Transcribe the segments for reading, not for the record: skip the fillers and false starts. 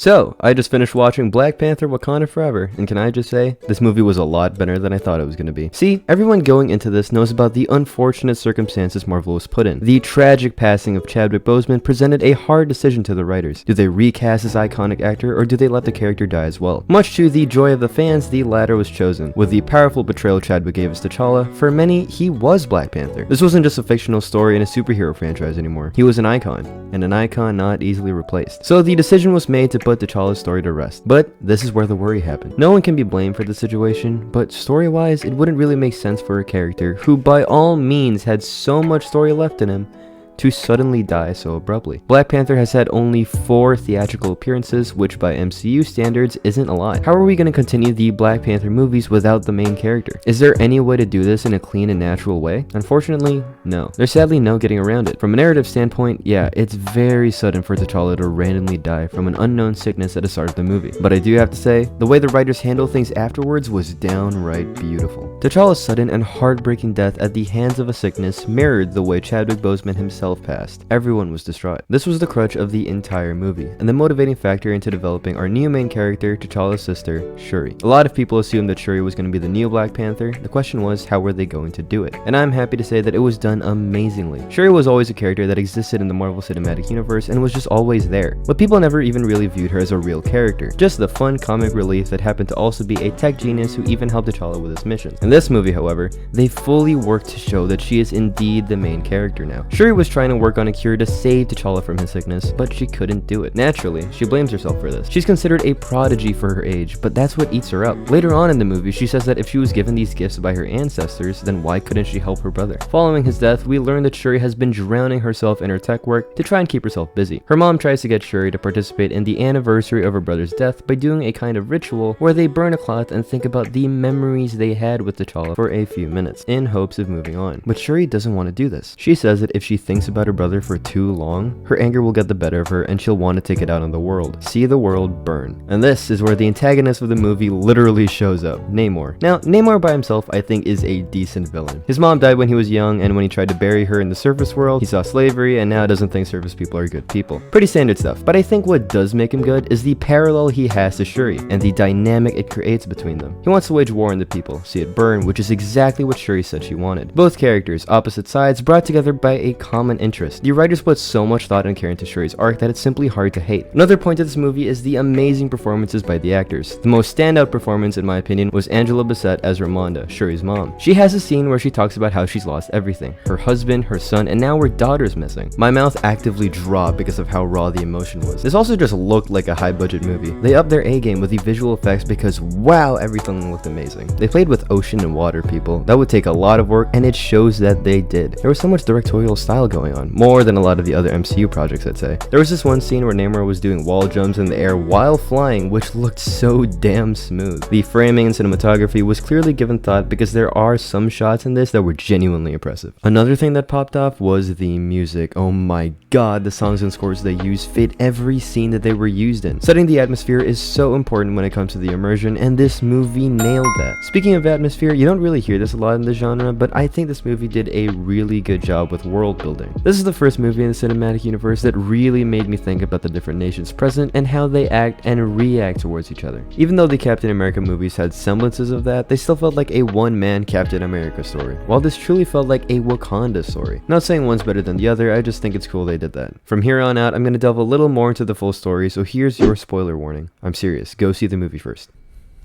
So, I just finished watching Black Panther Wakanda Forever, and can I just say, this movie was a lot better than I thought it was going to be. See, everyone going into this knows about the unfortunate circumstances Marvel was put in. The tragic passing of Chadwick Boseman presented a hard decision to the writers. Do they recast this iconic actor, or do they let the character die as well? Much to the joy of the fans, the latter was chosen. With the powerful portrayal Chadwick gave us to T'Challa, for many, he was Black Panther. This wasn't just a fictional story in a superhero franchise anymore. He was an icon, and an icon not easily replaced. So the decision was made to put T'Challa's story to rest. But this is where the worry happened. No one can be blamed for the situation, but story-wise, it wouldn't really make sense for a character who by all means had so much story left in him to suddenly die so abruptly. Black Panther has had only 4 theatrical appearances, which by MCU standards isn't a lot. How are we going to continue the Black Panther movies without the main character? Is there any way to do this in a clean and natural way? Unfortunately, no. There's sadly no getting around it. From a narrative standpoint, yeah, it's very sudden for T'Challa to randomly die from an unknown sickness at the start of the movie. But I do have to say, the way the writers handled things afterwards was downright beautiful. T'Challa's sudden and heartbreaking death at the hands of a sickness mirrored the way Chadwick Boseman himself passed. Everyone was distraught. This was the crutch of the entire movie, and the motivating factor into developing our new main character, T'Challa's sister, Shuri. A lot of people assumed that Shuri was going to be the new Black Panther. The question was, how were they going to do it? And I'm happy to say that it was done amazingly. Shuri was always a character that existed in the Marvel Cinematic Universe and was just always there, but people never even really viewed her as a real character, just the fun comic relief that happened to also be a tech genius who even helped T'Challa with his mission. In this movie, however, they fully worked to show that she is indeed the main character now. Shuri was trying to work on a cure to save T'Challa from his sickness, but she couldn't do it. Naturally, she blames herself for this. She's considered a prodigy for her age, but that's what eats her up. Later on in the movie, she says that if she was given these gifts by her ancestors, then why couldn't she help her brother? Following his death, we learn that Shuri has been drowning herself in her tech work to try and keep herself busy. Her mom tries to get Shuri to participate in the anniversary of her brother's death by doing a kind of ritual where they burn a cloth and think about the memories they had with T'Challa for a few minutes, in hopes of moving on. But Shuri doesn't want to do this. She says that if she thinks about her brother for too long, her anger will get the better of her and she'll want to take it out on the world. See the world burn. And this is where the antagonist of the movie literally shows up, Namor. Now, Namor by himself I think is a decent villain. His mom died when he was young, and when he tried to bury her in the surface world, he saw slavery and now doesn't think surface people are good people. Pretty standard stuff, but I think what does make him good is the parallel he has to Shuri and the dynamic it creates between them. He wants to wage war on the people, see it burn, which is exactly what Shuri said she wanted. Both characters, opposite sides, brought together by a common interest. The writers put so much thought and care into Shuri's arc that it's simply hard to hate. Another point of this movie is the amazing performances by the actors. The most standout performance in my opinion was Angela Bassett as Ramonda, Shuri's mom. She has a scene where she talks about how she's lost everything. Her husband, her son, and now her daughter's missing. My mouth actively dropped because of how raw the emotion was. This also just looked like a high budget movie. They upped their A game with the visual effects because wow, everything looked amazing. They played with ocean and water people. That would take a lot of work, and it shows that they did. There was so much directorial style going on, more than a lot of the other MCU projects I'd say. There was this one scene where Namor was doing wall jumps in the air while flying, which looked so damn smooth. The framing and cinematography was clearly given thought because there are some shots in this that were genuinely impressive. Another thing that popped off was the music. Oh my god, the songs and scores they used fit every scene that they were used in. Setting the atmosphere is so important when it comes to the immersion, and this movie nailed that. Speaking of atmosphere, you don't really hear this a lot in the genre, but I think this movie did a really good job with world building. This is the first movie in the cinematic universe that really made me think about the different nations present and how they act and react towards each other. Even though the Captain America movies had semblances of that, they still felt like a one-man Captain America story, while this truly felt like a Wakanda story. Not saying one's better than the other, I just think it's cool they did that. From here on out, I'm going to delve a little more into the full story, so here's your spoiler warning. I'm serious, go see the movie first.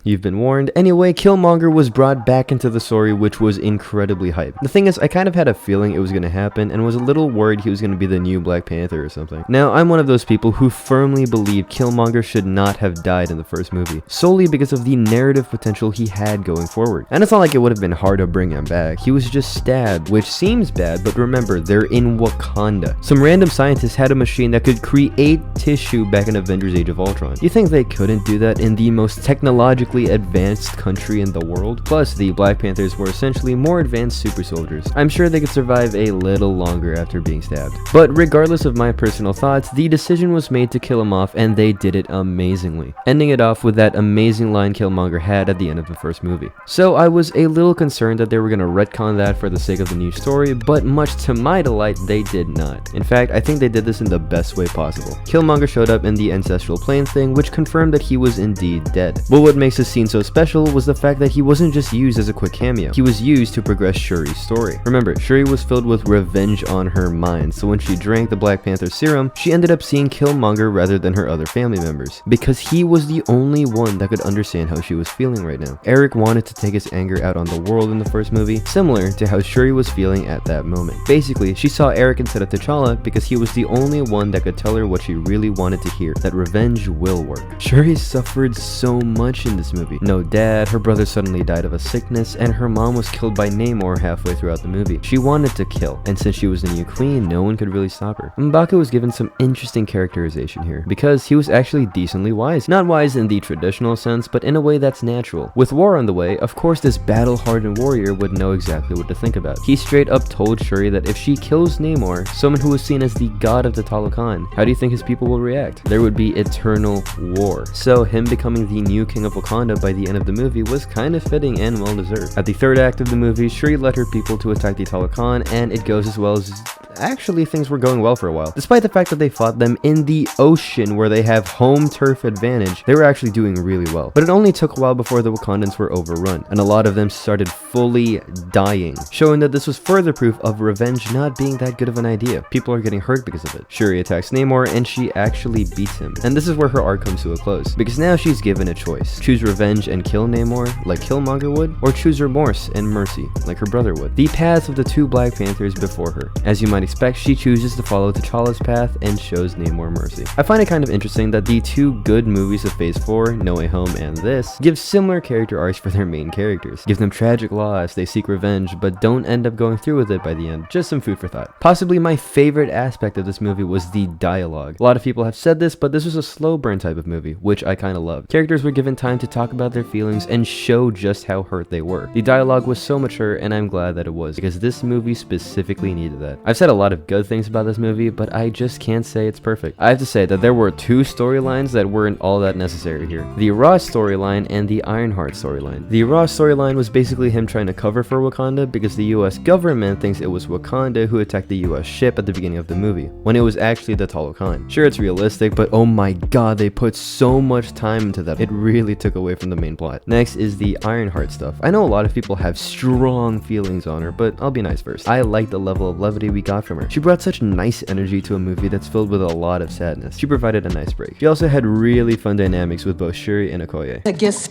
You've been warned. Anyway, Killmonger was brought back into the story, which was incredibly hype. The thing is, I kind of had a feeling it was going to happen and was a little worried he was going to be the new Black Panther or something. Now, I'm one of those people who firmly believe Killmonger should not have died in the first movie, solely because of the narrative potential he had going forward. And it's not like it would have been hard to bring him back. He was just stabbed, which seems bad, but remember, they're in Wakanda. Some random scientist had a machine that could create tissue back in Avengers Age of Ultron. You think they couldn't do that in the most technologically technologically advanced country in the world. Plus, the Black Panthers were essentially more advanced super soldiers. I'm sure they could survive a little longer after being stabbed. But regardless of my personal thoughts, the decision was made to kill him off, and they did it amazingly, ending it off with that amazing line Killmonger had at the end of the first movie. So I was a little concerned that they were gonna retcon that for the sake of the new story, but much to my delight, they did not. In fact, I think they did this in the best way possible. Killmonger showed up in the Ancestral plane thing, which confirmed that he was indeed dead. But what makes this scene so special was the fact that he wasn't just used as a quick cameo. He was used to progress Shuri's story. Remember, Shuri was filled with revenge on her mind, so when she drank the Black Panther serum, she ended up seeing Killmonger rather than her other family members, because he was the only one that could understand how she was feeling right now. Eric wanted to take his anger out on the world in the first movie, similar to how Shuri was feeling at that moment. Basically, she saw Eric instead of T'Challa because he was the only one that could tell her what she really wanted to hear, that revenge will work. Shuri suffered so much in this movie. No dad, her brother suddenly died of a sickness, and her mom was killed by Namor halfway throughout the movie. She wanted to kill, and since she was the new queen, no one could really stop her. M'Baku was given some interesting characterization here, because he was actually decently wise. Not wise in the traditional sense, but in a way that's natural. With war on the way, of course this battle-hardened warrior would know exactly what to think about. He straight up told Shuri that if she kills Namor, someone who was seen as the god of the Talokan, how do you think his people will react? There would be eternal war. So him becoming the new king of Wakanda by the end of the movie was kind of fitting and well deserved. At the third act of the movie, Shuri led her people to attack the Talokan, and it goes as well as actually things were going well for a while. Despite the fact that they fought them in the ocean where they have home turf advantage, they were actually doing really well. But it only took a while before the Wakandans were overrun, and a lot of them started fully dying, showing that this was further proof of revenge not being that good of an idea. People are getting hurt because of it. Shuri attacks Namor, and she actually beats him. And this is where her arc comes to a close, because now she's given a choice. Choose revenge and kill Namor, like Killmonger would, or choose remorse and mercy, like her brother would. The paths of the two Black Panthers before her. As you might expect, she chooses to follow T'Challa's path and shows Namor mercy. I find it kind of interesting that the two good movies of Phase 4, No Way Home and this, give similar character arcs for their main characters. Give them tragic loss, they seek revenge, but don't end up going through with it by the end. Just some food for thought. Possibly my favorite aspect of this movie was the dialogue. A lot of people have said this, but this was a slow burn type of movie, which I kind of loved. Characters were given time to talk about their feelings and show just how hurt they were. The dialogue was so mature, and I'm glad that it was, because this movie specifically needed that. I've said a lot of good things about this movie, but I just can't say it's perfect. I have to say that there were two storylines that weren't all that necessary here. The Ross storyline and the Ironheart storyline. The Ross storyline was basically him trying to cover for Wakanda because the US government thinks it was Wakanda who attacked the US ship at the beginning of the movie, when it was actually the Talokan. Sure, it's realistic, but oh my god, they put so much time into that. It really took away from the main plot. Next is the Ironheart stuff. I know a lot of people have strong feelings on her, but I'll be nice first. I like the level of levity we got from her. She brought such nice energy to a movie that's filled with a lot of sadness. She provided a nice break. She also had really fun dynamics with both Shuri and Okoye. I guess.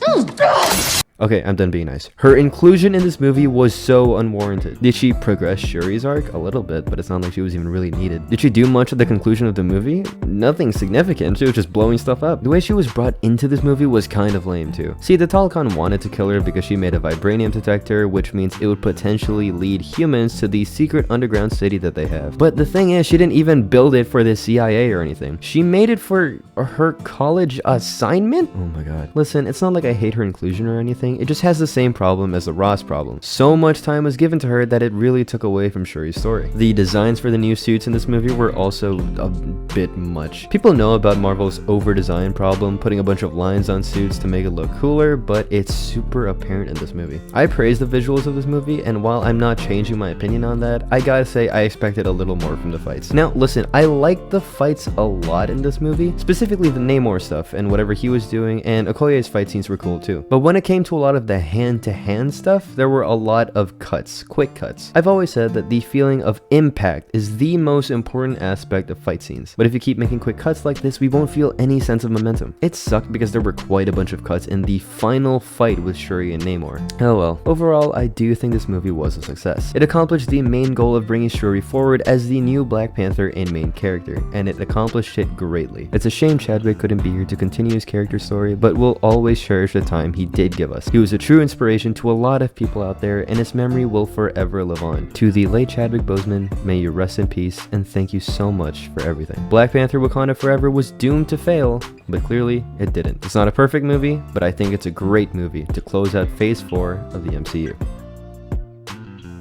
Okay, I'm done being nice. Her inclusion in this movie was so unwarranted. Did she progress Shuri's arc? A little bit, but it's not like she was even really needed. Did she do much at the conclusion of the movie? Nothing significant. She was just blowing stuff up. The way she was brought into this movie was kind of lame too. See, the Talokan wanted to kill her because she made a vibranium detector, which means it would potentially lead humans to the secret underground city that they have. But the thing is, she didn't even build it for the CIA or anything. She made it for her college assignment? Oh my god. Listen, it's not like I hate her inclusion or anything. It just has the same problem as the Ross problem. So much time was given to her that it really took away from Shuri's story. The designs for the new suits in this movie were also a bit much. People know about Marvel's over-design problem, putting a bunch of lines on suits to make it look cooler, but it's super apparent in this movie. I praise the visuals of this movie, and while I'm not changing my opinion on that, I gotta say I expected a little more from the fights. Now listen, I liked the fights a lot in this movie, specifically the Namor stuff and whatever he was doing, and Okoye's fight scenes were cool too. But when it came to a lot of the hand-to-hand stuff, there were a lot of cuts, quick cuts. I've always said that the feeling of impact is the most important aspect of fight scenes, but if you keep making quick cuts like this, we won't feel any sense of momentum. It sucked because there were quite a bunch of cuts in the final fight with Shuri and Namor. Oh well. Overall, I do think this movie was a success. It accomplished the main goal of bringing Shuri forward as the new Black Panther and main character, and it accomplished it greatly. It's a shame Chadwick couldn't be here to continue his character story, but we'll always cherish the time he did give us. best. He was a true inspiration to a lot of people out there, and his memory will forever live on. To the late Chadwick Boseman, may you rest in peace, and thank you so much for everything. Black Panther Wakanda Forever was doomed to fail, but clearly it didn't. It's not a perfect movie, but I think it's a great movie to close out Phase 4 of the MCU.